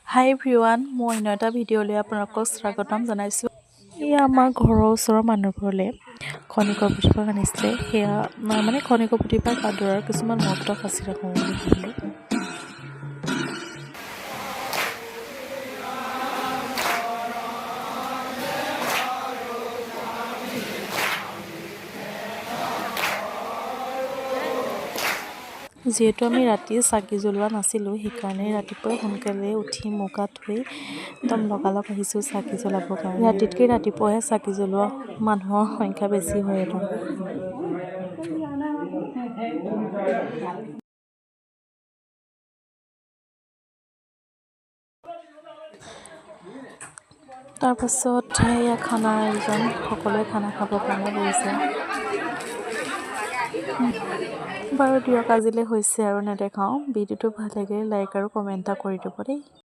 হাই everyone, মই অন্য এটা ভিডিঅ'লৈ আপোনালোকক স্বাগতম জনাইছোঁ। এয়া আমাৰ ঘৰৰ ওচৰৰ মানুহবোৰলৈ খনিকৰ পুথি পাত আনিছিলে। সেয়া মানে খনিকৰ পুথি পাত আদৰাৰ কিছুমান মহত্ব সাঁচি ৰাখোঁ বুলি ভাবিলোঁ। যিহেতু আমি ৰাতি চাকি জ্বলোৱা নাছিলোঁ, সেইকাৰণে ৰাতিপুৱাই সোনকালে উঠি মুখ হাত ধুই একদম লগালগ আহিছোঁ চাকি জ্বলাবৰ কাৰণে। ৰাতিতকৈ ৰাতিপুৱাহে চাকি জ্বলোৱা মানুহৰ সংখ্যা বেছি হয়। তাৰপাছত এয়া খানাৰ আয়োজন, সকলোৱে খানা খাবৰ কাৰণে বহিছে। বাৰু দিয়ক, আজিলৈ হৈছে আৰু নেদেখাওঁ। ভিডিঅ'টো ভাল লাগিলে লাইক আৰু কমেণ্ট এটা কৰি দিব দেই।